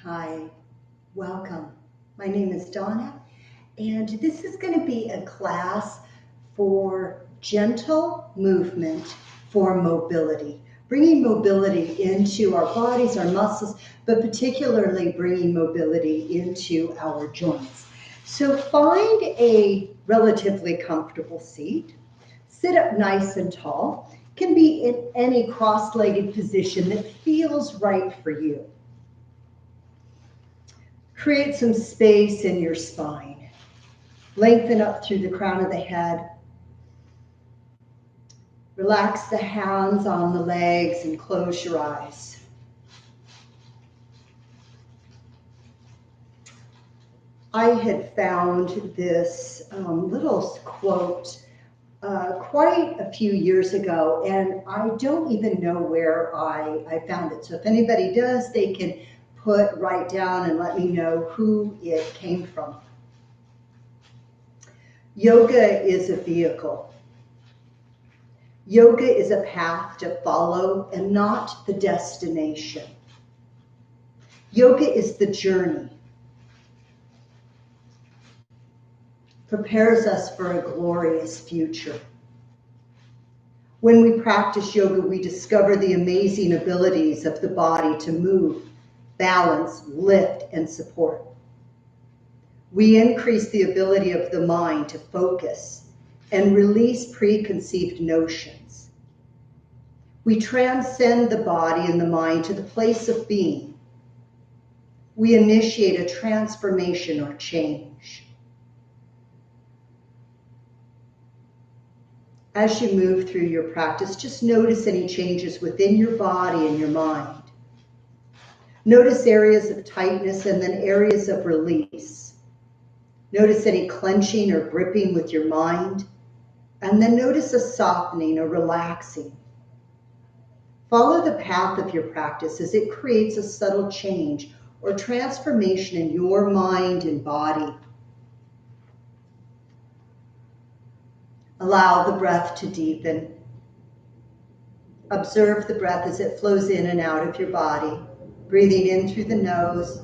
Hi, welcome. My name is Donna, and this is going to be a class for gentle movement for mobility, bringing mobility into our bodies, our muscles, but particularly bringing mobility into our joints. So find a relatively comfortable seat, sit up nice and tall, can be in any cross-legged position that feels right for you. Create some space in your spine. Lengthen up through the crown of the head. Relax the hands on the legs and close your eyes. I had found this little quote quite a few years ago, and I don't even know where I found it. So if anybody does, they can write down and let me know who it came from. Yoga is a vehicle. Yoga is a path to follow and not the destination. Yoga is the journey. Prepares us for a glorious future. When we practice yoga, we discover the amazing abilities of the body to move, balance, lift, and support. We increase the ability of the mind to focus and release preconceived notions. We transcend the body and the mind to the place of being. We initiate a transformation or change. As you move through your practice, just notice any changes within your body and your mind. Notice areas of tightness and then areas of release. Notice any clenching or gripping with your mind, and then notice a softening or relaxing. Follow the path of your practice as it creates a subtle change or transformation in your mind and body. Allow the breath to deepen. Observe the breath as it flows in and out of your body, breathing in through the nose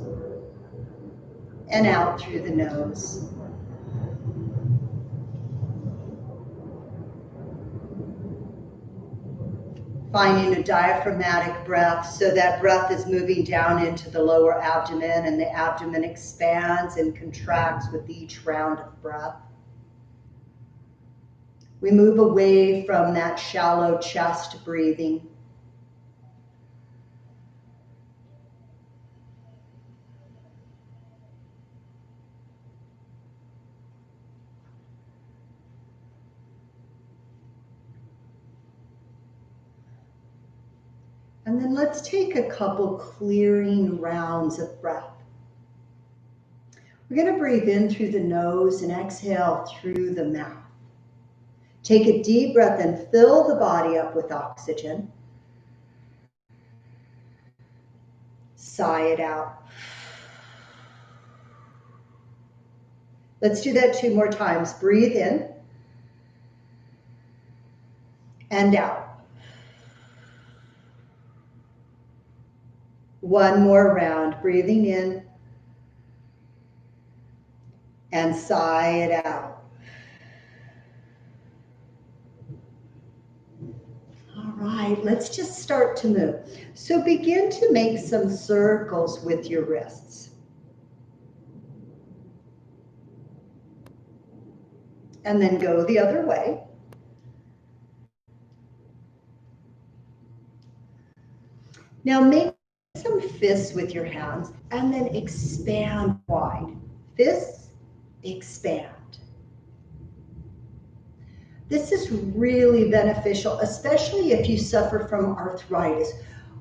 and out through the nose. Finding a diaphragmatic breath, so that breath is moving down into the lower abdomen and the abdomen expands and contracts with each round of breath. We move away from that shallow chest breathing. And then let's take a couple clearing rounds of breath. We're going to breathe in through the nose and exhale through the mouth. Take a deep breath and fill the body up with oxygen. Sigh it out. Let's do that 2 more times. Breathe in and out. 1 more round, breathing in and sigh it out. All right, let's just start to move. So begin to make some circles with your wrists. And then go the other way. Now make some fists with your hands and then expand wide. Fists, expand. This is really beneficial, especially if you suffer from arthritis.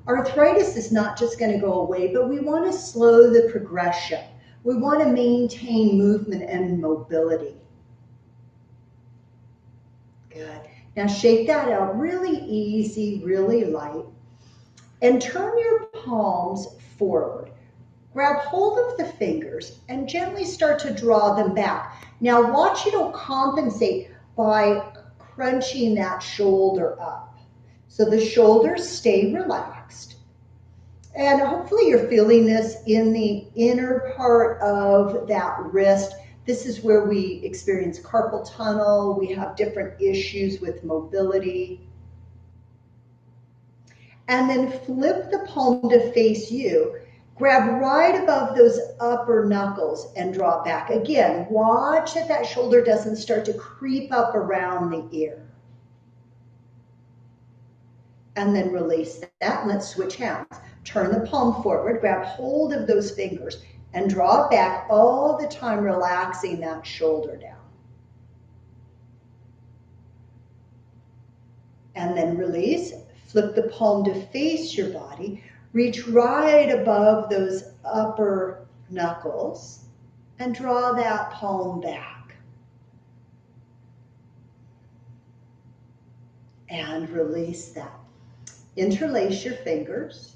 Arthritis is not just going to go away, but we want to slow the progression. We want to maintain movement and mobility. Good. Now shake that out really easy, really light. And turn your palms forward. Grab hold of the fingers and gently start to draw them back. Now watch you don't compensate by crunching that shoulder up. So the shoulders stay relaxed. And hopefully you're feeling this in the inner part of that wrist. This is where we experience carpal tunnel. We have different issues with mobility. And then flip the palm to face you. Grab right above those upper knuckles and draw it back. Again, watch that that shoulder doesn't start to creep up around the ear. And then release that. Let's switch hands. Turn the palm forward, grab hold of those fingers, and draw it back, all the time relaxing that shoulder down. And then release. Flip the palm to face your body. Reach right above those upper knuckles and draw that palm back. And release that. Interlace your fingers.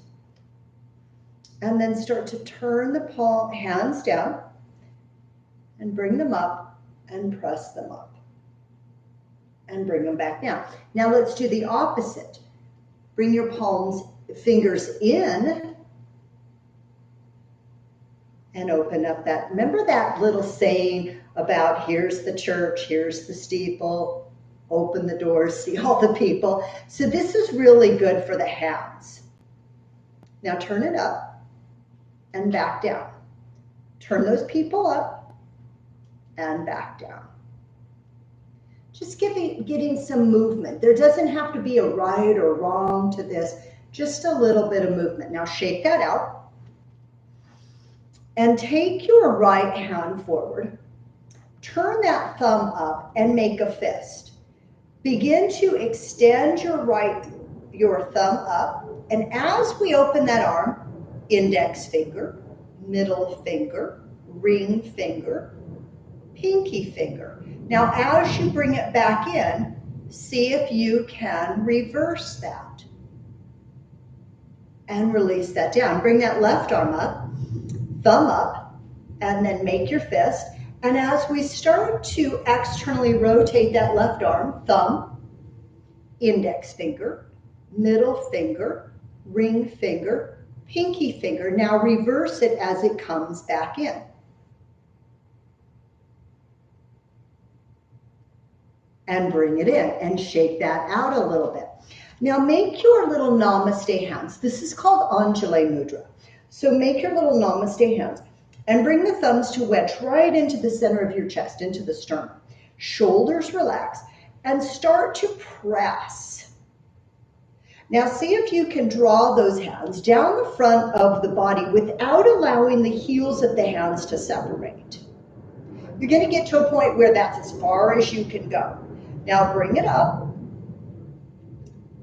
And then start to turn the hands down and bring them up and press them up. And bring them back down. Now let's do the opposite. Bring your fingers in and open up that. Remember that little saying about here's the church, here's the steeple, open the doors, see all the people. So this is really good for the hands. Now turn it up and back down. Turn those people up and back down. Just getting some movement. There doesn't have to be a right or wrong to this, just a little bit of movement. Now shake that out and take your right hand forward. Turn that thumb up and make a fist. Begin to extend your thumb up, and as we open that arm, index finger, middle finger, ring finger, pinky finger. Now, as you bring it back in, see if you can reverse that and release that down. Bring that left arm up, thumb up, and then make your fist. And as we start to externally rotate that left arm, thumb, index finger, middle finger, ring finger, pinky finger. Now reverse it as it comes back in. And bring it in and shake that out a little bit. Now make your little namaste hands. This is called Anjali Mudra. So make your little namaste hands and bring the thumbs to wedge right into the center of your chest, into the sternum. Shoulders relax and start to press. Now see if you can draw those hands down the front of the body without allowing the heels of the hands to separate. You're going to get to a point where that's as far as you can go. Now bring it up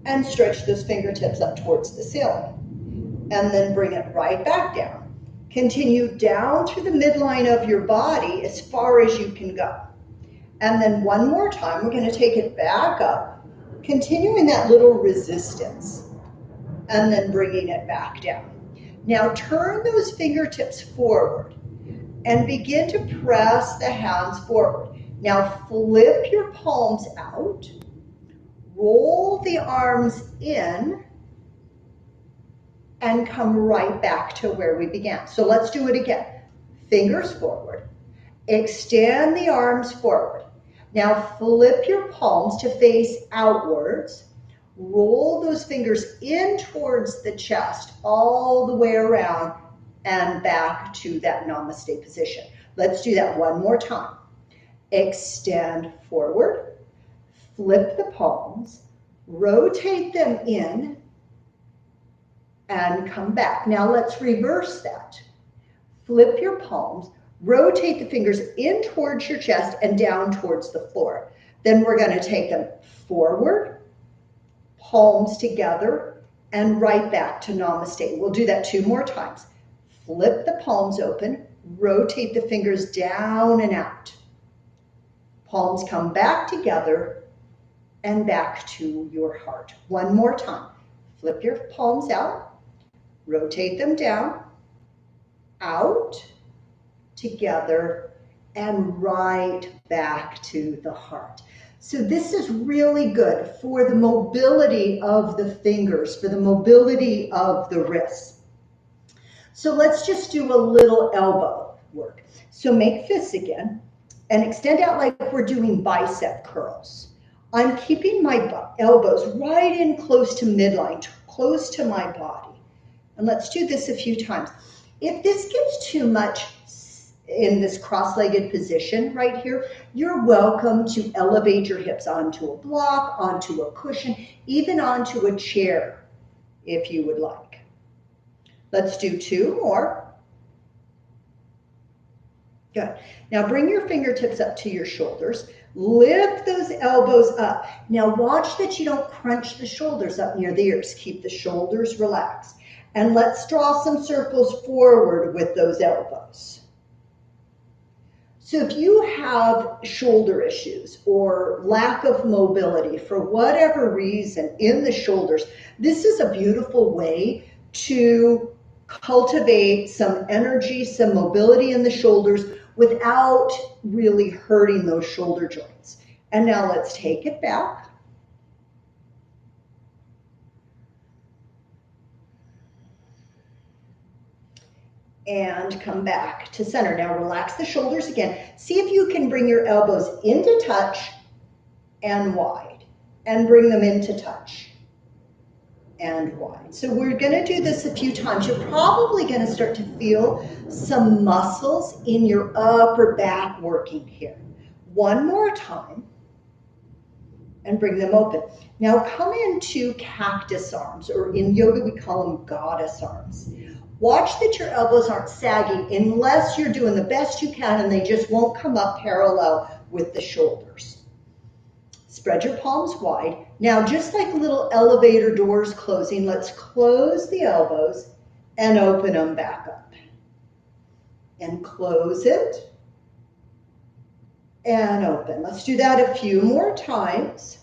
and stretch those fingertips up towards the ceiling. And then bring it right back down. Continue down through the midline of your body as far as you can go. And then one more time, we're going to take it back up, continuing that little resistance, and then bringing it back down. Now turn those fingertips forward and begin to press the hands forward. Now flip your palms out, roll the arms in, and come right back to where we began. So let's do it again. Fingers forward, extend the arms forward. Now flip your palms to face outwards, roll those fingers in towards the chest, all the way around and back to that namaste position. Let's do that one more time. Extend forward, flip the palms, rotate them in, and come back. Now let's reverse that. Flip your palms, rotate the fingers in towards your chest and down towards the floor. Then we're going to take them forward, palms together, and right back to namaste. We'll do that 2 more times. Flip the palms open, rotate the fingers down and out. Palms come back together and back to your heart. One more time. Flip your palms out, rotate them down, out, together, and right back to the heart. So this is really good for the mobility of the fingers, for the mobility of the wrists. So let's just do a little elbow work. So make fists again and extend out like we're doing bicep curls. I'm keeping my elbows right in close to midline, close to my body. And let's do this a few times. If this gets too much in this cross-legged position right here, you're welcome to elevate your hips onto a block, onto a cushion, even onto a chair if you would like. Let's do 2 more. Good. Now bring your fingertips up to your shoulders. Lift those elbows up. Now watch that you don't crunch the shoulders up near the ears. Keep the shoulders relaxed. And let's draw some circles forward with those elbows. So if you have shoulder issues or lack of mobility for whatever reason in the shoulders, this is a beautiful way to cultivate some energy, some mobility in the shoulders without really hurting those shoulder joints. And now let's take it back. And come back to center. Now relax the shoulders again. See if you can bring your elbows into touch and wide, and bring them into touch and wide. So we're going to do this a few times. You're probably going to start to feel some muscles in your upper back working here. One more time and bring them open. Now come into cactus arms, or in yoga we call them goddess arms. Watch that your elbows aren't sagging unless you're doing the best you can and they just won't come up parallel with the shoulders. Spread your palms wide. Now, just like little elevator doors closing, let's close the elbows and open them back up. And close it and open. Let's do that a few more times.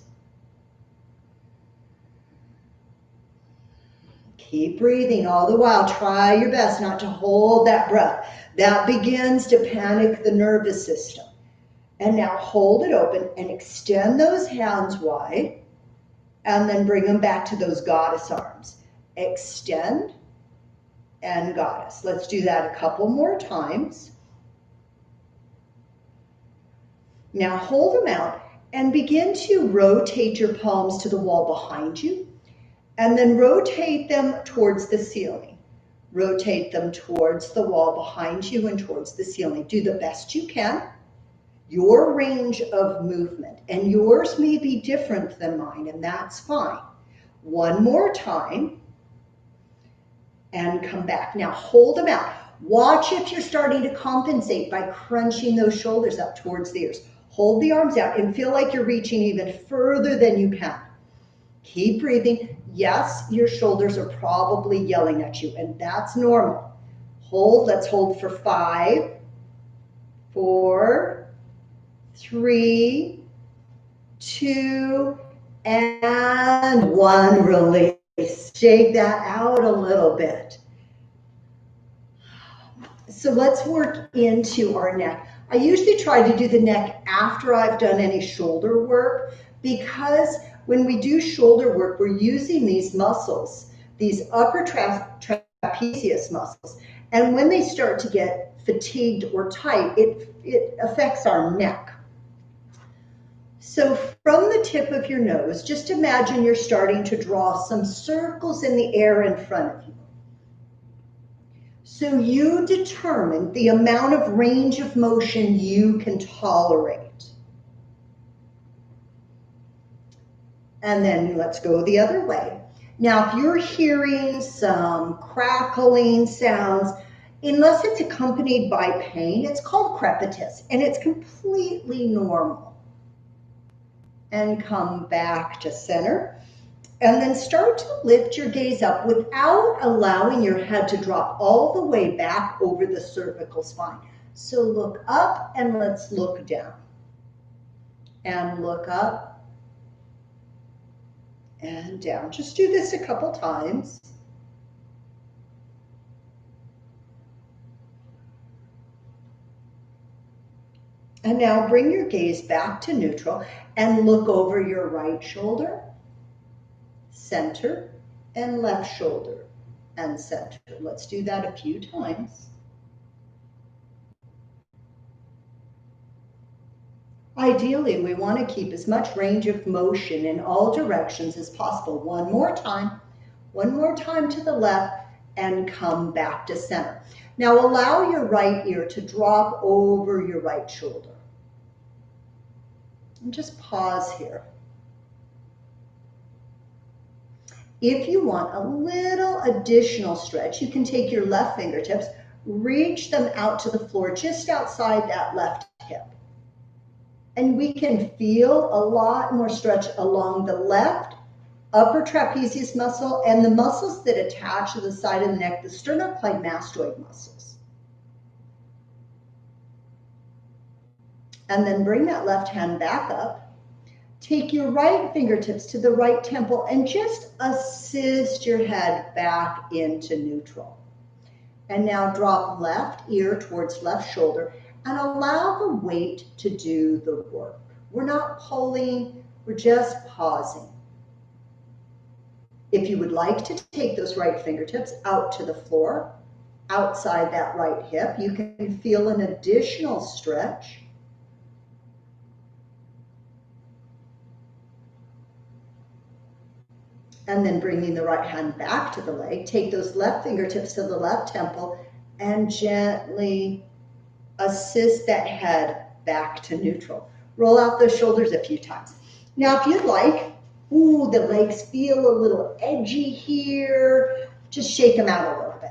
Keep breathing all the while. Try your best not to hold that breath. That begins to panic the nervous system. And now hold it open and extend those hands wide and then bring them back to those goddess arms. Extend and goddess. Let's do that a couple more times. Now hold them out and begin to rotate your palms to the wall behind you. And then rotate them towards the ceiling. Rotate them towards the wall behind you and towards the ceiling. Do the best you can. Your range of movement, and yours may be different than mine, and that's fine. One more time, and come back. Now hold them out. Watch if you're starting to compensate by crunching those shoulders up towards the ears. Hold the arms out and feel like you're reaching even further than you can. Keep breathing. Yes, your shoulders are probably yelling at you, and that's normal. Hold. Let's hold for 5, 4, 3, 2, and 1. Release. Shake that out a little bit. So let's work into our neck. I usually try to do the neck after I've done any shoulder work, because when we do shoulder work, we're using these muscles, these upper trapezius muscles. And when they start to get fatigued or tight, it affects our neck. So from the tip of your nose, just imagine you're starting to draw some circles in the air in front of you. So you determine the amount of range of motion you can tolerate. And then let's go the other way. Now, if you're hearing some crackling sounds, unless it's accompanied by pain, it's called crepitus, and it's completely normal. And come back to center. And then start to lift your gaze up without allowing your head to drop all the way back over the cervical spine. So look up and let's look down. And look up and down. Just do this a couple times. And now bring your gaze back to neutral and look over your right shoulder, center, and left shoulder. and center. Let's do that a few times. Ideally, we want to keep as much range of motion in all directions as possible. One more time to the left, and come back to center. Now allow your right ear to drop over your right shoulder. And just pause here. If you want a little additional stretch, you can take your left fingertips, reach them out to the floor just outside that left hip. And we can feel a lot more stretch along the left upper trapezius muscle and the muscles that attach to the side of the neck, the sternocleidomastoid muscles. And then bring that left hand back up. Take your right fingertips to the right temple and just assist your head back into neutral. And now drop left ear towards left shoulder and allow the weight to do the work. We're not pulling, we're just pausing. If you would like to take those right fingertips out to the floor, outside that right hip, you can feel an additional stretch. And then bringing the right hand back to the leg, take those left fingertips to the left temple and gently assist that head back to neutral. Roll out those shoulders a few times. Now, if you'd like, ooh, the legs feel a little edgy here. Just shake them out a little bit.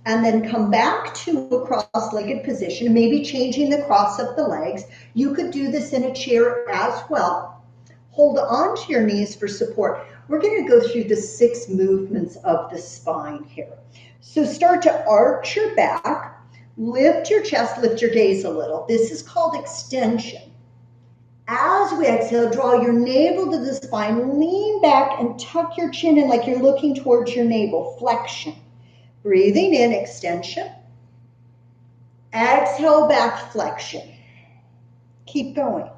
And then come back to a cross-legged position, maybe changing the cross of the legs. You could do this in a chair as well. Hold on to your knees for support. We're going to go through the 6 movements of the spine here. So start to arch your back, lift your chest, lift your gaze a little. This is called extension. As we exhale, draw your navel to the spine, lean back and tuck your chin in like you're looking towards your navel, flexion. Breathing in, extension. Exhale, back, flexion. Keep going.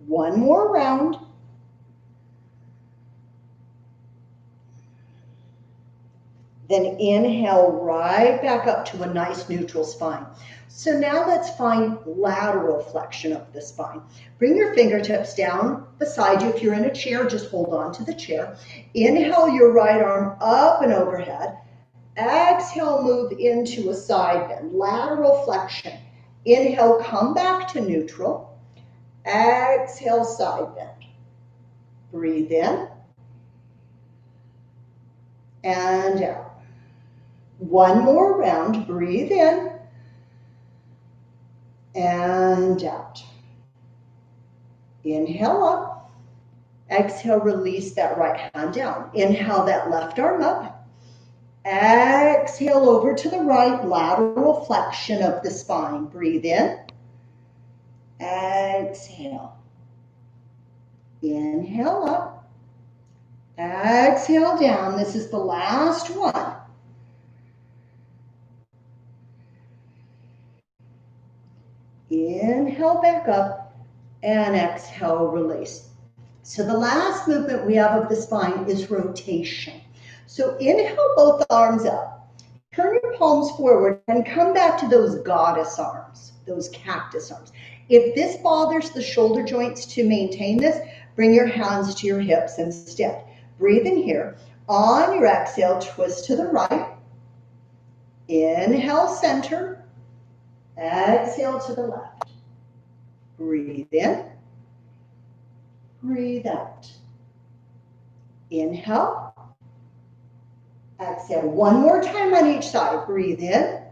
One more round. Then inhale right back up to a nice neutral spine. So now let's find lateral flexion of the spine. Bring your fingertips down beside you. If you're in a chair, just hold on to the chair. Inhale your right arm up and overhead. Exhale, move into a side bend, lateral flexion. Inhale, come back to neutral. Exhale, side bend. Breathe in and out. One more round. Breathe in and out. Inhale up. Exhale, release that right hand down. Inhale that left arm up. Exhale over to the right, lateral flexion of the spine. Breathe in. Exhale. Inhale up. Exhale down. This is the last one. Inhale back up and exhale, release. So the last movement we have of the spine is rotation. So inhale both arms up. Turn your palms forward and come back to those goddess arms, those cactus arms. If this bothers the shoulder joints to maintain this, bring your hands to your hips instead. Breathe in here. On your exhale, twist to the right. Inhale, center. Exhale to the left. Breathe in. Breathe out. Inhale. Exhale. One more time on each side. Breathe in.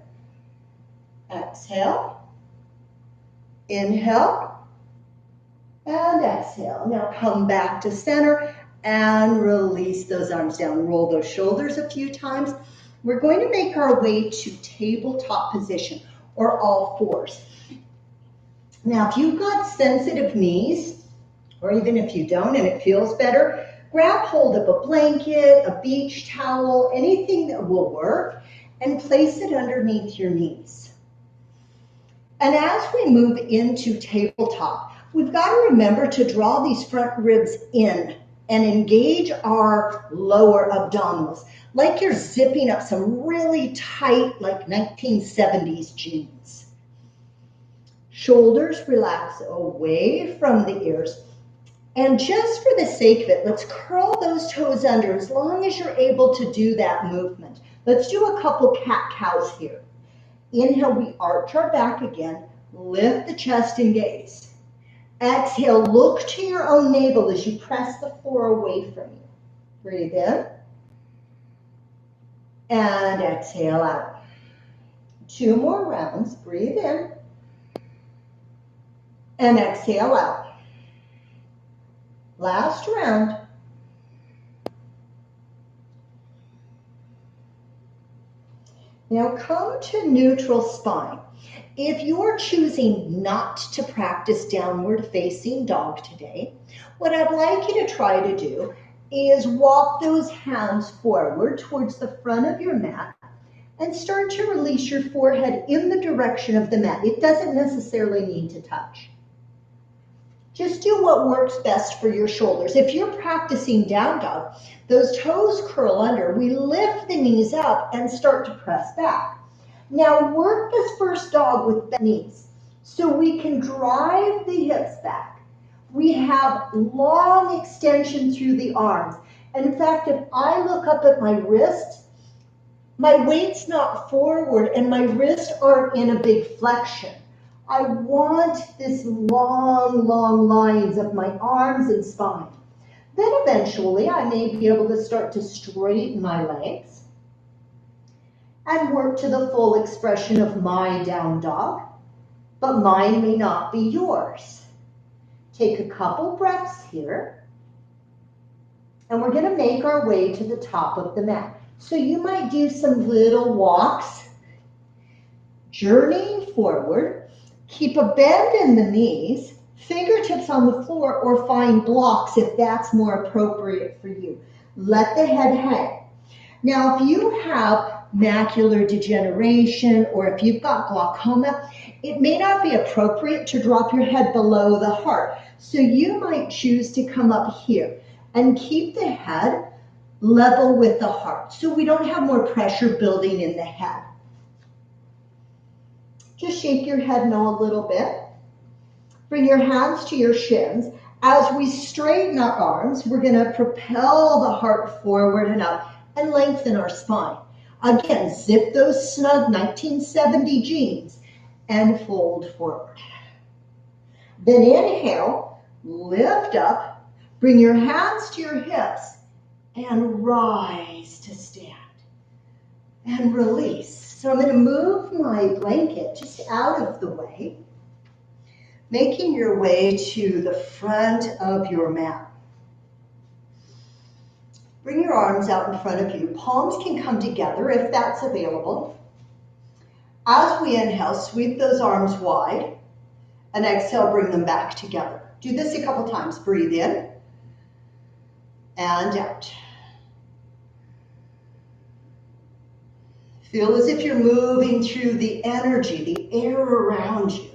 Exhale. Inhale. And exhale. Now come back to center and release those arms down. Roll those shoulders a few times. We're going to make our way to tabletop position, or all fours. Now, if you've got sensitive knees, or even if you don't and it feels better, grab hold of a blanket, a beach towel, anything that will work, and place it underneath your knees. And as we move into tabletop, we've got to remember to draw these front ribs in and engage our lower abdominals, like you're zipping up some really tight, like 1970s jeans. Shoulders relax away from the ears. And just for the sake of it, let's curl those toes under as long as you're able to do that movement. Let's do a couple cat-cows here. Inhale, we arch our back again, lift the chest and gaze. Exhale, look to your own navel as you press the floor away from you. Breathe in. And exhale out. 2 more rounds. Breathe in. And exhale out. Last round. Now come to neutral spine. If you're choosing not to practice downward facing dog today, what I'd like you to try to do is walk those hands forward towards the front of your mat and start to release your forehead in the direction of the mat. It doesn't necessarily need to touch. Just do what works best for your shoulders. If you're practicing down dog, those toes curl under. We lift the knees up and start to press back. Now work this first dog with bent knees so we can drive the hips back. We have long extension through the arms. And in fact, if I look up at my wrists, my weight's not forward and my wrists aren't in a big flexion. I want this long lines of my arms and spine. Then eventually I may be able to start to straighten my legs and work to the full expression of my down dog, but mine may not be yours. Take a couple breaths here, and we're gonna make our way to the top of the mat. So you might do some little walks, journeying forward. Keep a bend in the knees, fingertips on the floor, or find blocks if that's more appropriate for you. Let the head hang. Now, if you have macular degeneration or if you've got glaucoma, it may not be appropriate to drop your head below the heart. So you might choose to come up here and keep the head level with the heart so we don't have more pressure building in the head. Just shake your head no a little bit. Bring your hands to your shins. As we straighten our arms, we're going to propel the heart forward and up and lengthen our spine. Again, zip those snug 1970 jeans and fold forward. Then inhale, lift up, bring your hands to your hips and rise to stand and release. So I'm going to move my blanket just out of the way, making your way to the front of your mat. Bring your arms out in front of you. Palms can come together if that's available. As we inhale, sweep those arms wide, and exhale, bring them back together. Do this a couple times. Breathe in and out. Feel as if you're moving through the energy, the air around you.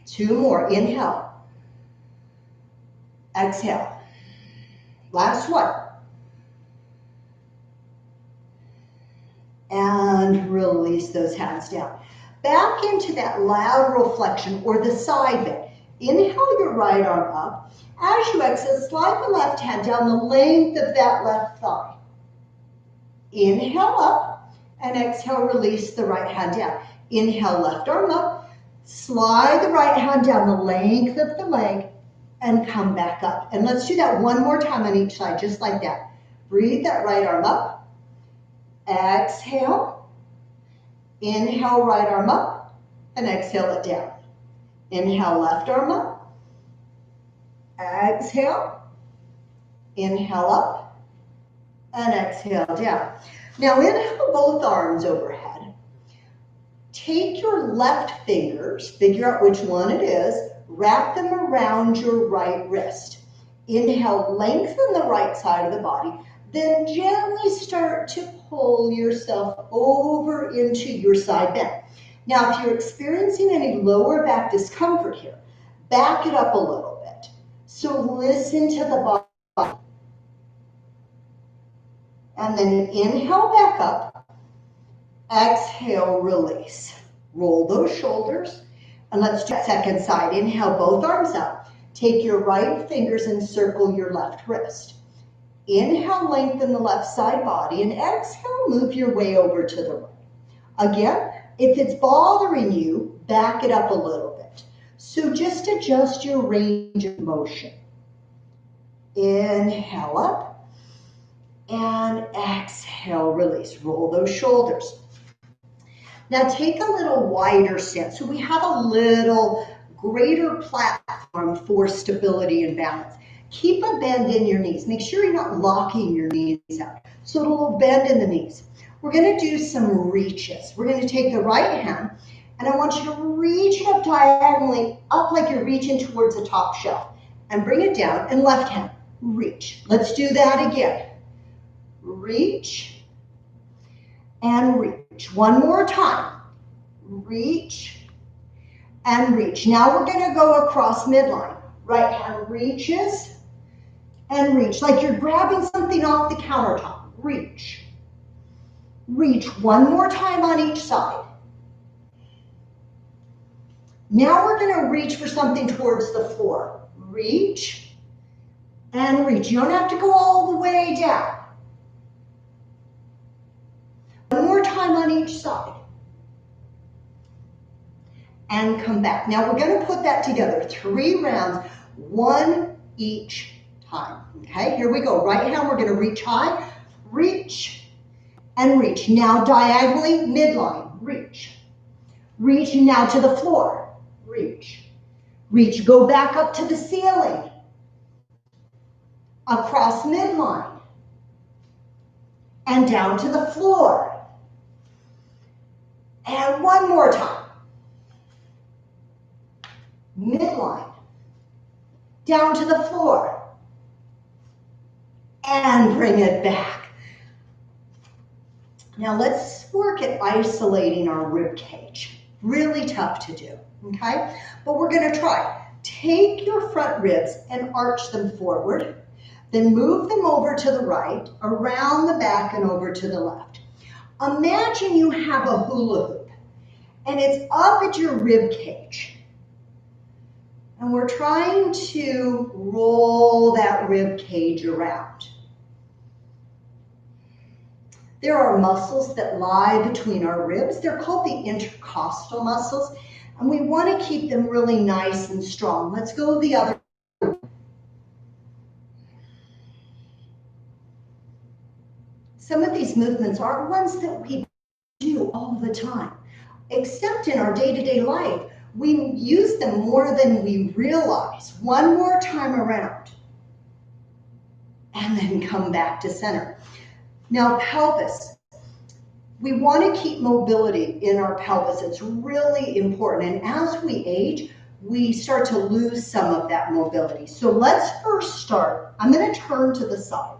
2 more. Inhale. Exhale. Last one. And release those hands down. Back into that lateral flexion or the side bend. Inhale your right arm up. As you exhale, slide the left hand down the length of that left thigh. Inhale up and exhale, release the right hand down. Inhale, left arm up. Slide the right hand down the length of the leg and come back up. And let's do that one more time on each side, just like that. Breathe that right arm up. Exhale. Inhale, right arm up and exhale it down. Inhale, left arm up. Exhale, inhale up, and exhale down. Now inhale both arms overhead. Take your left fingers, figure out which one it is, wrap them around your right wrist. Inhale, lengthen the right side of the body. Then gently start to pull yourself over into your side bend. Now, if you're experiencing any lower back discomfort here, back it up a little bit. So listen to the body. And then inhale back up, exhale, release. Roll those shoulders, and let's do that second side. Inhale, both arms up. Take your right fingers and circle your left wrist. Inhale, lengthen the left side body, and exhale, move your way over to the right. Again, if it's bothering you, back it up a little bit. So just adjust your range of motion. Inhale up, and exhale, release. Roll those shoulders. Now take a little wider stance. So we have a little greater platform for stability and balance. Keep a bend in your knees. Make sure you're not locking your knees out. So a little bend in the knees. We're going to do some reaches. We're going to take the right hand, and I want you to reach it up diagonally, up like you're reaching towards the top shelf, and bring it down, and left hand, reach. Let's do that again. Reach and reach. One more time. Reach and reach. Now we're going to go across midline. Right hand reaches and reach, like you're grabbing something off the countertop. Reach. Reach one more time on each side. Now we're going to reach for something towards the floor. Reach and reach. You don't have to go all the way down. One more time on each side. And come back. Now we're going to put that together. 3 rounds, 1 each time. Okay, here we go. Right hand, we're going to reach high, reach, and reach. Now diagonally, midline, reach. Reach now to the floor, reach. Reach, go back up to the ceiling. Across midline. And down to the floor. And one more time. Midline. Down to the floor. And bring it back. Now let's work at isolating our rib cage. Really tough to do, okay? But we're going to try. Take your front ribs and arch them forward. Then move them over to the right, around the back and over to the left. Imagine you have a hula hoop and it's up at your rib cage. And we're trying to roll that rib cage around. There are muscles that lie between our ribs. They're called the intercostal muscles, and we want to keep them really nice and strong. Let's go the other way. Some of these movements aren't ones that we do all the time, except in our day-to-day life. We use them more than we realize. One more time around. And then come back to center. Now, pelvis. We want to keep mobility in our pelvis. It's really important. And as we age, we start to lose some of that mobility. So let's first start. I'm going to turn to the side.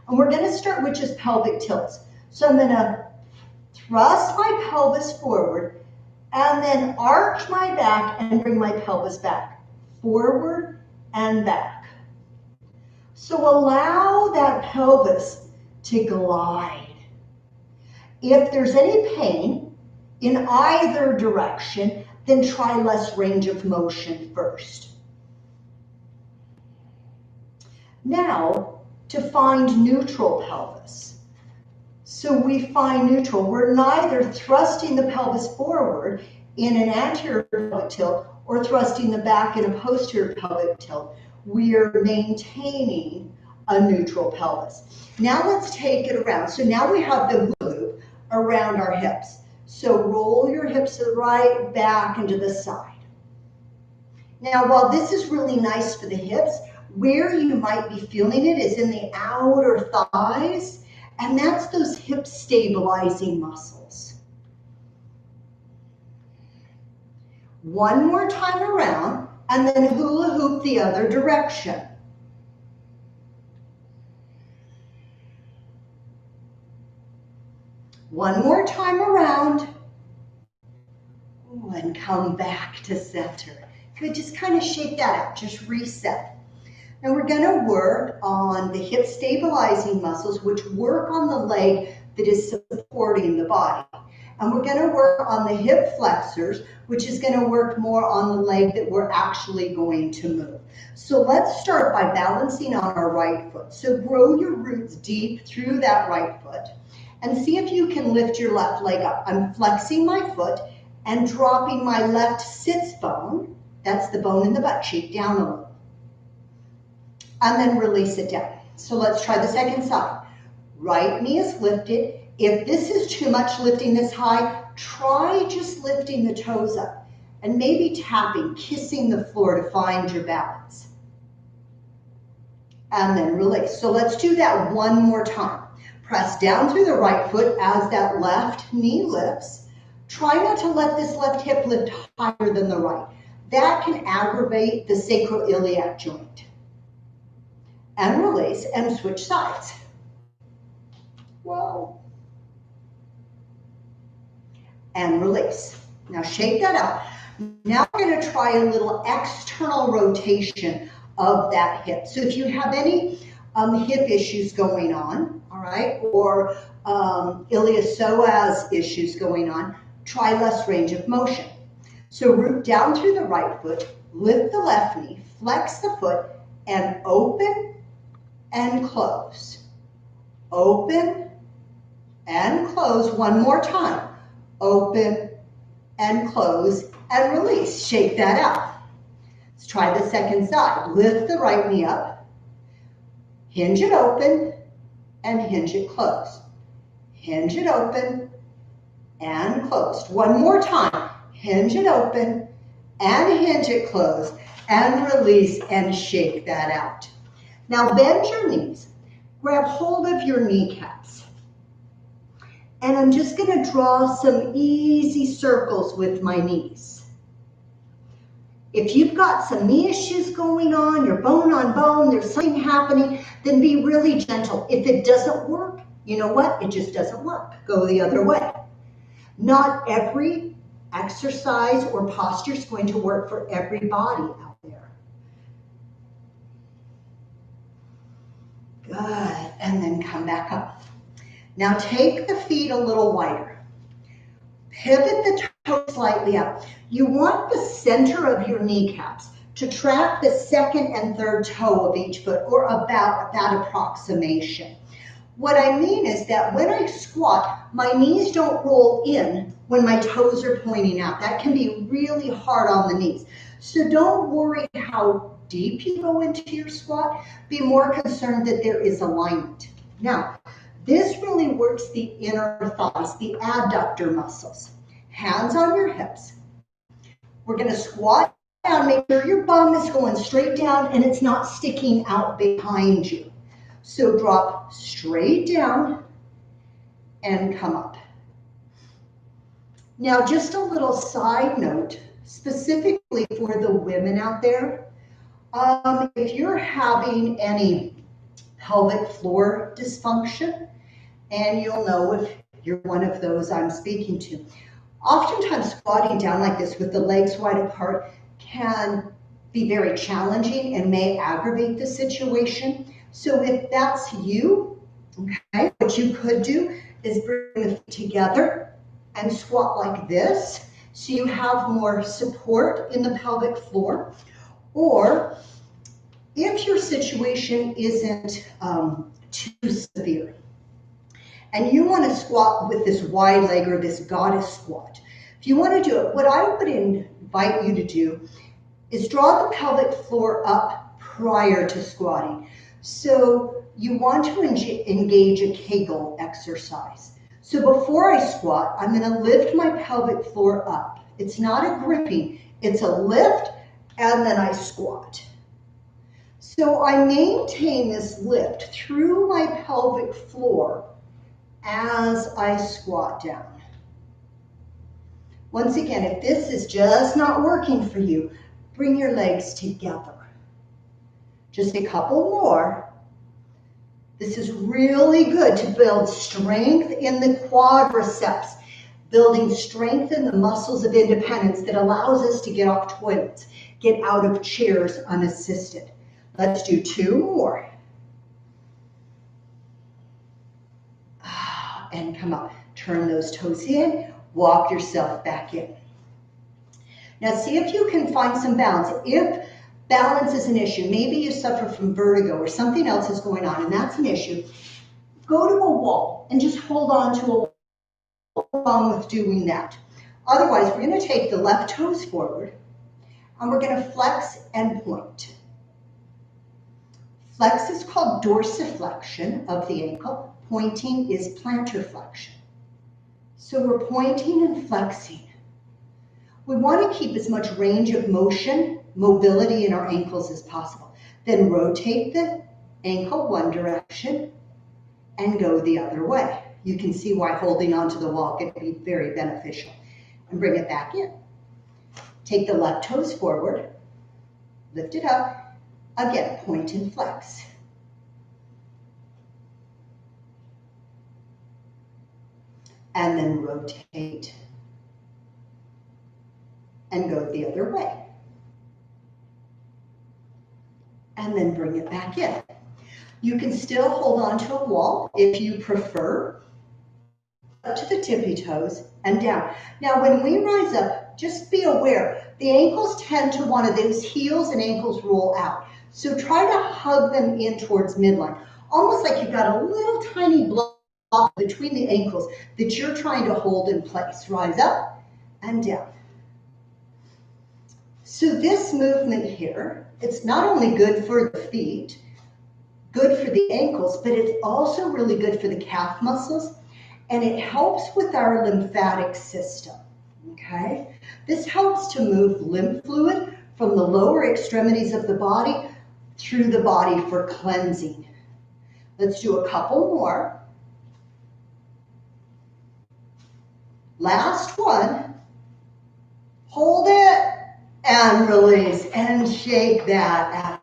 And we're going to start with just pelvic tilts. So I'm going to thrust my pelvis forward and then arch my back and bring my pelvis back. Forward and back. So allow that pelvis to glide. If there's any pain in either direction, then try less range of motion first. Now, to find neutral pelvis. So we find neutral. We're neither thrusting the pelvis forward in an anterior pelvic tilt or thrusting the back in a posterior pelvic tilt. We are maintaining a neutral pelvis. Now let's take it around. So now we have the hula hoop around our hips. So roll your hips to the right, back, and to the side. Now while this is really nice for the hips, where you might be feeling it is in the outer thighs, and that's those hip stabilizing muscles. One more time around, and then hula hoop the other direction. One more time around. Ooh, and come back to center. Good, just kind of shake that out, just reset. Now we're going to work on the hip stabilizing muscles, which work on the leg that is supporting the body. And we're going to work on the hip flexors, which is going to work more on the leg that we're actually going to move. So let's start by balancing on our right foot. So grow your roots deep through that right foot and see if you can lift your left leg up. I'm flexing my foot and dropping my left sits bone, that's the bone in the butt cheek, down a little. And then release it down. So let's try the second side. Right knee is lifted. If this is too much lifting this high, try just lifting the toes up and maybe tapping, kissing the floor to find your balance. And then release. So let's do that one more time. Press down through the right foot as that left knee lifts. Try not to let this left hip lift higher than the right. That can aggravate the sacroiliac joint. And release and switch sides. Whoa. And release. Now shake that out. Now we're going to try a little external rotation of that hip. So if you have any hip issues going on, all right, or iliopsoas issues going on, try less range of motion. So root down through the right foot, lift the left knee, flex the foot, and open and close. Open and close. One more time. Open and close and release. Shake that out. Let's try the second side. Lift the right knee up. Hinge it open and hinge it closed. Hinge it open and closed. One more time. Hinge it open and hinge it closed and release and shake that out. Now bend your knees. Grab hold of your kneecaps. And I'm just going to draw some easy circles with my knees. If you've got some knee issues going on, you're bone on bone, there's something happening, then be really gentle. If it doesn't work, you know what? It just doesn't work. Go the other way. Not every exercise or posture is going to work for everybody out there. Good. And then come back up. Now take the feet a little wider. Pivot the toes slightly up. You want the center of your kneecaps to track the second and third toe of each foot, or about that approximation. What I mean is that when I squat, my knees don't roll in when my toes are pointing out. That can be really hard on the knees. So don't worry how deep you go into your squat. Be more concerned that there is alignment. Now, this really works the inner thighs, the adductor muscles. Hands on your hips. We're going to squat down. Make sure your bum is going straight down and it's not sticking out behind you. So drop straight down and come up. Now, just a little side note, specifically for the women out there, if you're having any pelvic floor dysfunction, and you'll know if you're one of those I'm speaking to, oftentimes squatting down like this with the legs wide apart can be very challenging and may aggravate the situation. So if that's you, okay, what you could do is bring the feet together and squat like this so you have more support in the pelvic floor. Or if your situation isn't too severe and you want to squat with this wide leg or this goddess squat, if you want to do it, what I would invite you to do is draw the pelvic floor up prior to squatting. So you want to engage a Kegel exercise. So before I squat, I'm going to lift my pelvic floor up. It's not a gripping, it's a lift, and then I squat. So I maintain this lift through my pelvic floor as I squat down. Once again, if this is just not working for you, bring your legs together. Just a couple more. This is really good to build strength in the quadriceps, building strength in the muscles of independence that allows us to get off toilets, get out of chairs unassisted. Let's do 2 more. And come up. Turn those toes in, walk yourself back in. Now see if you can find some balance. If balance is an issue, maybe you suffer from vertigo or something else is going on and that's an issue, go to a wall and just hold on to a wall along with doing that. Otherwise, we're going to take the left toes forward and we're going to flex and point. Flex is called dorsiflexion of the ankle. Pointing is plantar flexion. So we're pointing and flexing. We want to keep as much range of motion, mobility in our ankles as possible. Then rotate the ankle one direction and go the other way. You can see why holding onto the wall can be very beneficial. And bring it back in. Take the left toes forward, lift it up, again, point and flex. And then rotate and go the other way. And then bring it back in. You can still hold on to a wall if you prefer, up to the tippy toes and down. Now when we rise up, just be aware, the ankles tend to want to, those heels and ankles roll out. So try to hug them in towards midline, almost like you've got a little tiny block between the ankles that you're trying to hold in place. Rise up and down. So this movement here, it's not only good for the feet, good for the ankles, but it's also really good for the calf muscles, and it helps with our lymphatic system, okay? This helps to move lymph fluid from the lower extremities of the body through the body for cleansing. Let's do a couple more. Last one. Hold it and release and shake that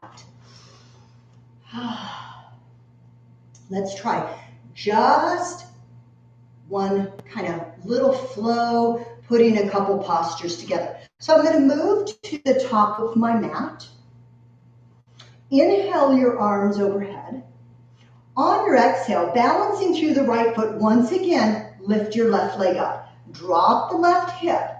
out. Let's try just one kind of little flow, putting a couple postures together. So I'm going to move to the top of my mat. Inhale your arms overhead. On your exhale, balancing through the right foot, once again, lift your left leg up. Drop the left hip.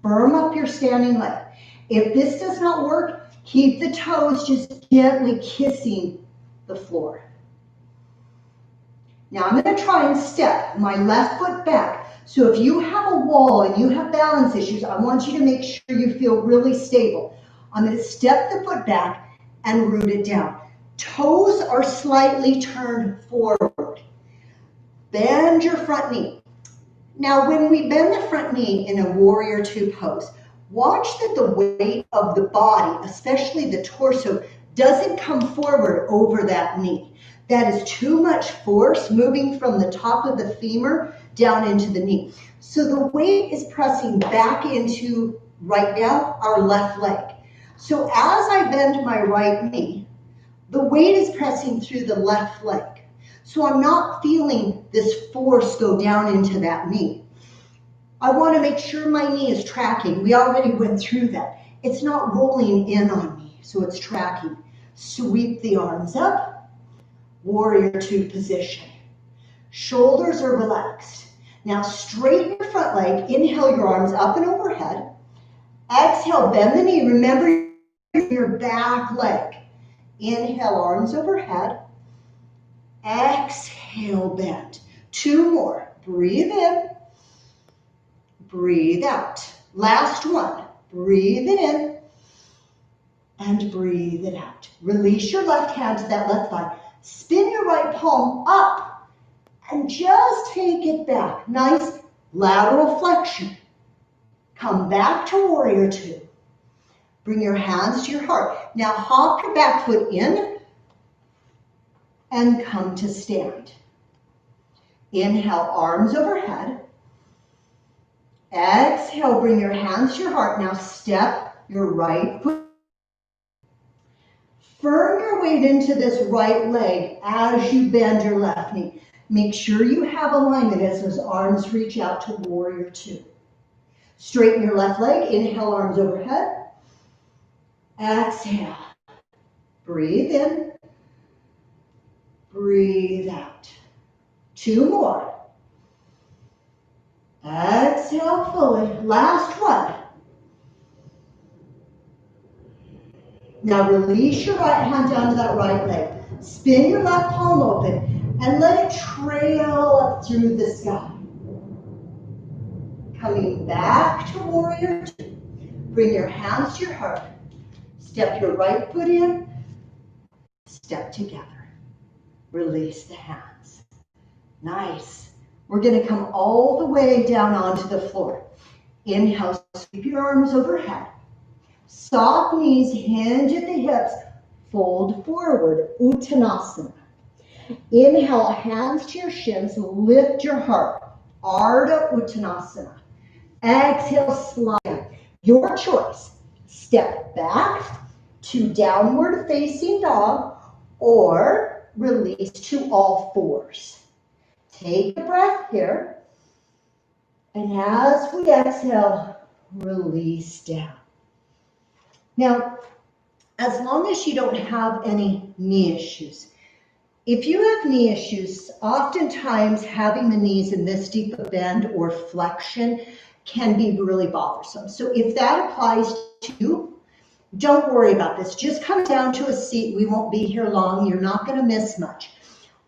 Firm up your standing leg. If this does not work, keep the toes just gently kissing the floor. Now I'm going to try and step my left foot back. So if you have a wall and you have balance issues, I want you to make sure you feel really stable. I'm going to step the foot back and root it down. Toes are slightly turned forward. Bend your front knee. Now when we bend the front knee in a warrior two pose, watch that the weight of the body, especially the torso, doesn't come forward over that knee. That is too much force moving from the top of the femur down into the knee. So the weight is pressing back into, right now, our left leg. So as I bend my right knee, the weight is pressing through the left leg. So I'm not feeling this force go down into that knee. I want to make sure my knee is tracking. We already went through that. It's not rolling in on me, so it's tracking. Sweep the arms up. Warrior two position. Shoulders are relaxed. Now straighten your front leg. Inhale your arms up and overhead. Exhale, bend the knee. Remember your back leg. Inhale, arms overhead. Exhale, bend. Two more. Breathe in. Breathe out. Last one. Breathe it in. And breathe it out. Release your left hand to that left thigh. Spin your right palm up and just take it back. Nice lateral flexion. Come back to warrior two. Bring your hands to your heart. Now hop your back foot in and come to stand. Inhale, arms overhead. Exhale, bring your hands to your heart. Now step your right foot. Firm your weight into this right leg as you bend your left knee. Make sure you have alignment as those arms reach out to warrior two. Straighten your left leg. Inhale, arms overhead. Exhale. Breathe in. Breathe out. 2 more. Exhale fully. Last one. Now release your right hand down to that right leg. Spin your left palm open and let it trail up through the sky. Coming back to warrior two. Bring your hands to your heart. Step your right foot in. Step together. Release the hands. Nice. We're going to come all the way down onto the floor. Inhale, sweep your arms overhead. Soft knees, hinge at the hips, fold forward, Uttanasana. Inhale, hands to your shins, lift your heart, Ardha Uttanasana. Exhale, slide. Your choice. Step back to downward facing dog or release to all fours. Take a breath here. And as we exhale, release down. Now, as long as you don't have any knee issues, if you have knee issues, oftentimes having the knees in this deep a bend or flexion can be really bothersome. So if that applies to you, don't worry about this. Just come down to a seat. We won't be here long. You're not going to miss much.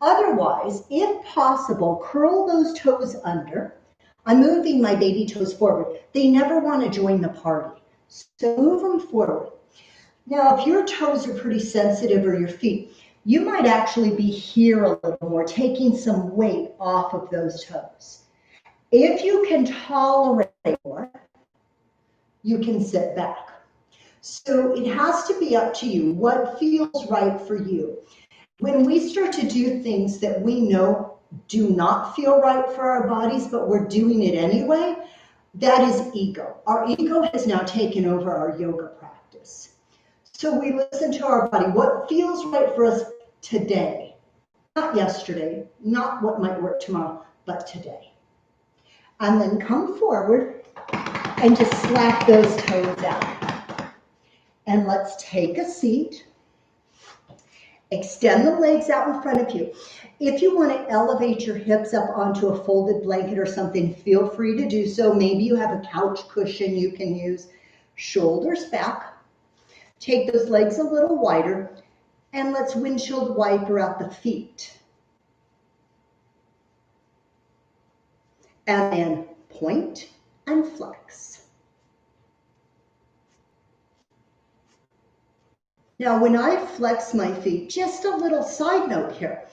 Otherwise, if possible, curl those toes under. I'm moving my baby toes forward. They never want to join the party. So move them forward. Now, if your toes are pretty sensitive or your feet, you might actually be here a little more, taking some weight off of those toes. If you can tolerate more, you can sit back. So it has to be up to you, what feels right for you. When we start to do things that we know do not feel right for our bodies, but we're doing it anyway, that is ego. Our ego has now taken over our yoga practice. So we listen to our body. What feels right for us today? Not yesterday, not what might work tomorrow, but today. And then come forward and just slap those toes out. And let's take a seat. Extend the legs out in front of you. If you want to elevate your hips up onto a folded blanket or something, feel free to do so. Maybe you have a couch cushion you can use. Shoulders back. Take those legs a little wider, and let's windshield wiper out the feet. And then point and flex. Now, when I flex my feet, just a little side note here,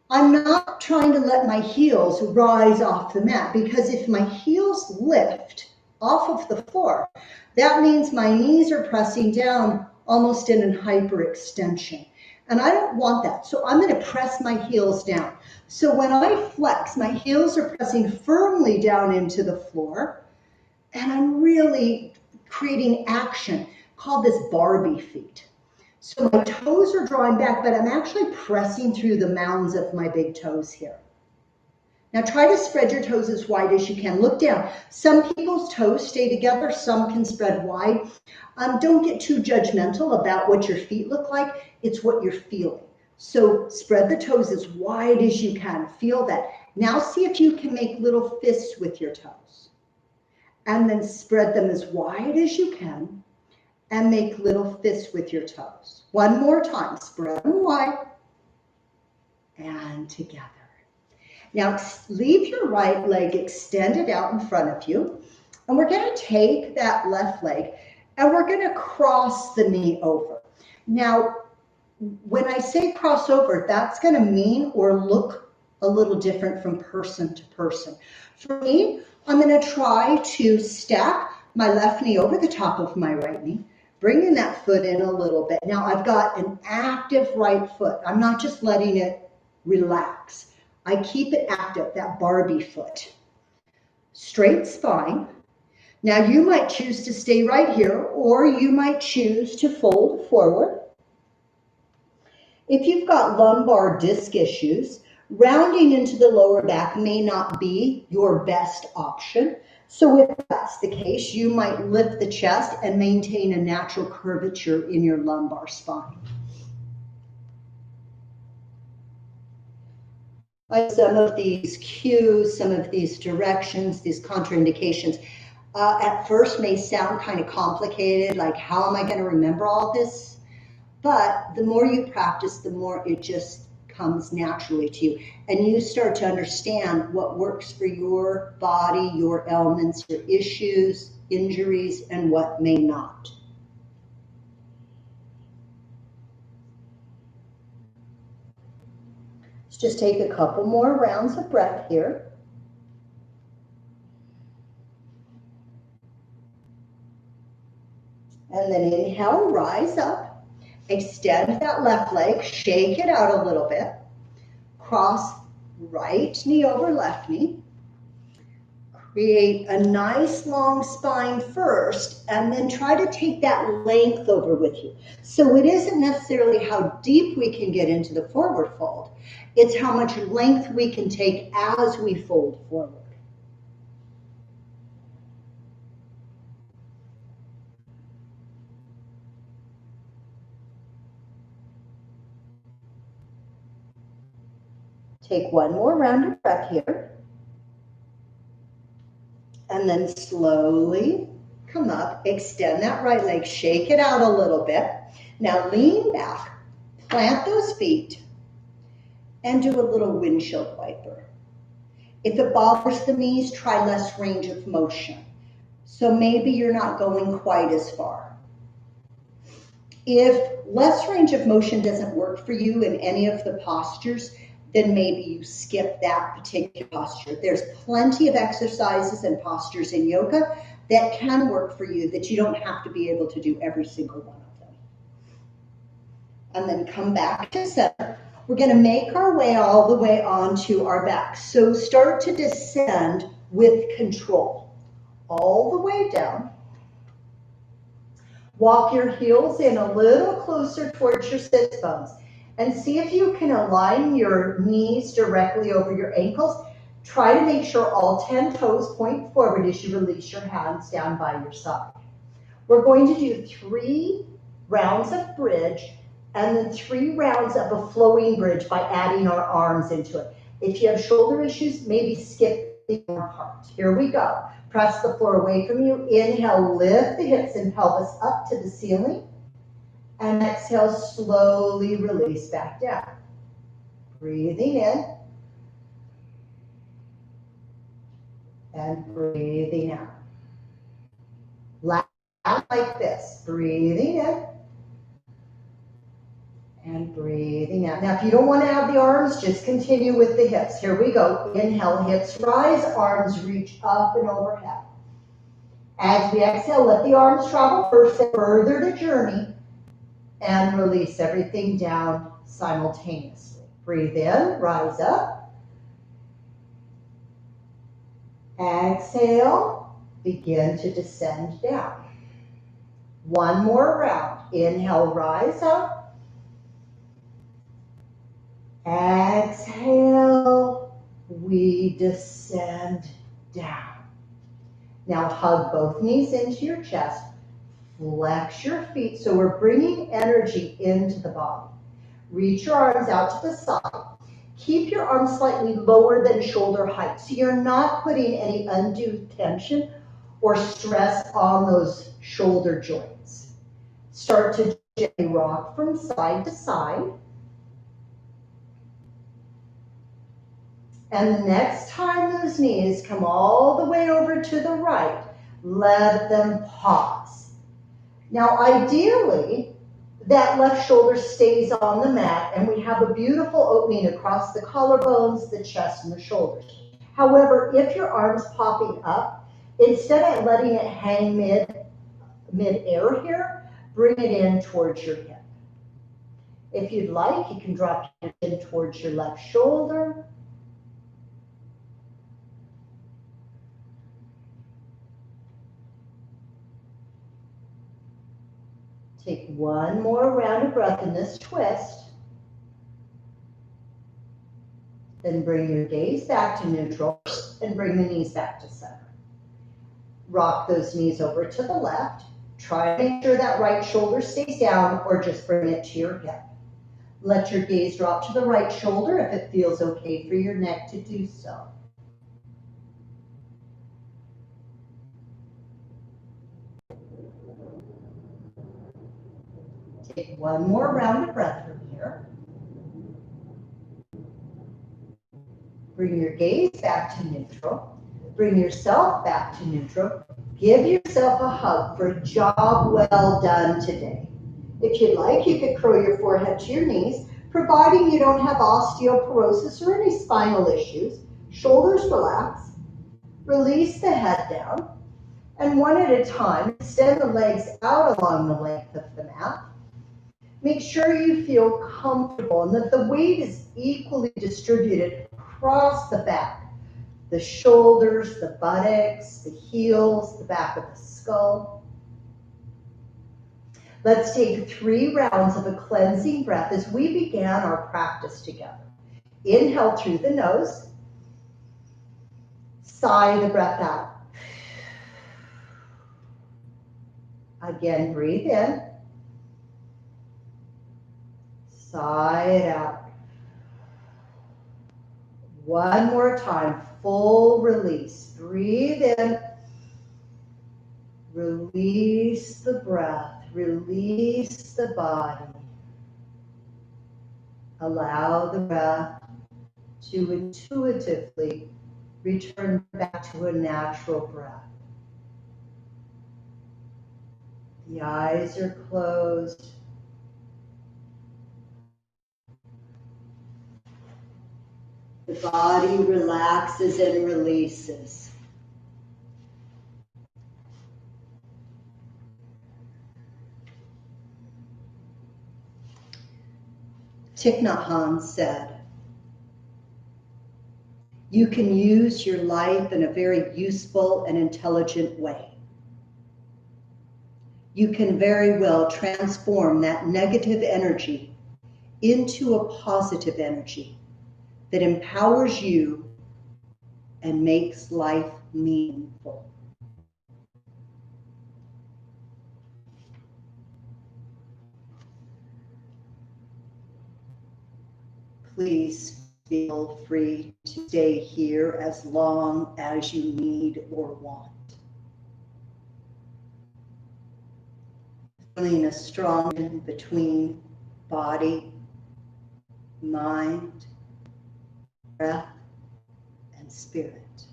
I'm not trying to let my heels rise off the mat, because if my heels lift off of the floor, that means my knees are pressing down almost in a hyperextension. And I don't want that. So I'm going to press my heels down. So when I flex, my heels are pressing firmly down into the floor, and I'm really creating action called this Barbie feet. So my toes are drawing back, but I'm actually pressing through the mounds of my big toes here. Now try to spread your toes as wide as you can. Look down. Some people's toes stay together, some can spread wide. Don't get too judgmental about what your feet look like. It's what you're feeling. So spread the toes as wide as you can. Feel that. Now see if you can make little fists with your toes. And then spread them as wide as you can and make little fists with your toes. One more time. Spread them wide and together. Now leave your right leg extended out in front of you, and we're going to take that left leg and we're going to cross the knee over. Now, when I say cross over, that's going to mean or look a little different from person to person. For me, I'm going to try to stack my left knee over the top of my right knee, bringing that foot in a little bit. Now I've got an active right foot. I'm not just letting it relax. I keep it active, that Barbie foot. Straight spine. Now you might choose to stay right here, or you might choose to fold forward. If you've got lumbar disc issues, rounding into the lower back may not be your best option. So if that's the case, you might lift the chest and maintain a natural curvature in your lumbar spine. Some of these cues, some of these directions, these contraindications, at first may sound kind of complicated, like how am I going to remember all this? But the more you practice, the more it just comes naturally to you. And you start to understand what works for your body, your ailments, your issues, injuries, and what may not. Let's just take a couple more rounds of breath here. And then inhale, rise up, extend that left leg, shake it out a little bit, cross right knee over left knee, create a nice long spine first, and then try to take that length over with you. So it isn't necessarily how deep we can get into the forward fold, it's how much length we can take as we fold forward. Take one more round of breath here. And then slowly come up, extend that right leg, shake it out a little bit. Now lean back, plant those feet, and do a little windshield wiper. If it bothers the knees, try less range of motion. So maybe you're not going quite as far. If less range of motion doesn't work for you in any of the postures, then maybe you skip that particular posture. There's plenty of exercises and postures in yoga that can work for you, that you don't have to be able to do every single one of them. And then come back to center. We're going to make our way all the way onto our back. So start to descend with control. All the way down. Walk your heels in a little closer towards your sits bones. And see if you can align your knees directly over your ankles. Try to make sure all 10 toes point forward as you release your hands down by your side. We're going to do 3 rounds of bridge and then 3 rounds of a flowing bridge by adding our arms into it. If you have shoulder issues, maybe skip the arm part. Here we go. Press the floor away from you. Inhale, lift the hips and pelvis up to the ceiling. And exhale, slowly release back down. Breathing in. And breathing out. Last like this. Breathing in. And breathing out. Now, if you don't want to have the arms, just continue with the hips. Here we go. Inhale, hips rise, arms reach up and overhead. As we exhale, let the arms travel first and further the journey. And release everything down simultaneously. Breathe in, rise up. Exhale, begin to descend down. One more round. Inhale, rise up. Exhale, we descend down. Now hug both knees into your chest. Flex your feet, so we're bringing energy into the body. Reach your arms out to the side. Keep your arms slightly lower than shoulder height, so you're not putting any undue tension or stress on those shoulder joints. Start to gently rock from side to side. And the next time those knees come all the way over to the right, let them pause. Now, ideally, that left shoulder stays on the mat and we have a beautiful opening across the collarbones, the chest, and the shoulders. However, if your arm's popping up, instead of letting it hang mid-air here, bring it in towards your hip. If you'd like, you can drop it in towards your left shoulder. Take one more round of breath in this twist. Then bring your gaze back to neutral and bring the knees back to center. Rock those knees over to the left. Try to make sure that right shoulder stays down or just bring it to your hip. Let your gaze drop to the right shoulder if it feels okay for your neck to do so. Take one more round of breath from here. Bring your gaze back to neutral. Bring yourself back to neutral. Give yourself a hug for a job well done today. If you'd like, you could curl your forehead to your knees, providing you don't have osteoporosis or any spinal issues. Shoulders relax. Release the head down. And one at a time, extend the legs out along the length of the mat. Make sure you feel comfortable and that the weight is equally distributed across the back. The shoulders, the buttocks, the heels, the back of the skull. Let's take 3 rounds of a cleansing breath as we began our practice together. Inhale through the nose. Sigh the breath out. Again, breathe in. Sigh it out. One more time, full release. Breathe in. Release the breath. Release the body. Allow the breath to intuitively return back to a natural breath. The eyes are closed. The body relaxes and releases. Thich Nhat Hanh said, "You can use your life in a very useful and intelligent way. You can very well transform that negative energy into a positive energy that empowers you and makes life meaningful." Please feel free to stay here as long as you need or want. Feeling a strong connection between body, mind, breath, and spirit.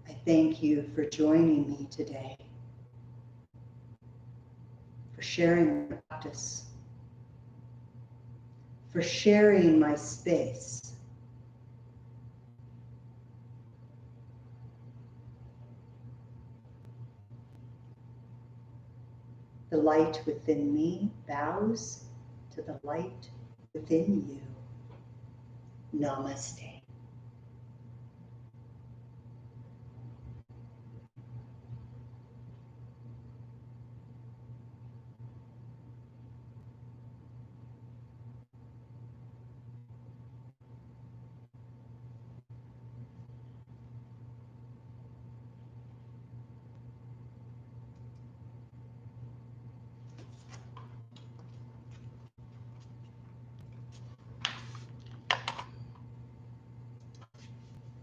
I thank you for joining me today, for sharing my practice, for sharing my space. The light within me bows to the light within you. Namaste.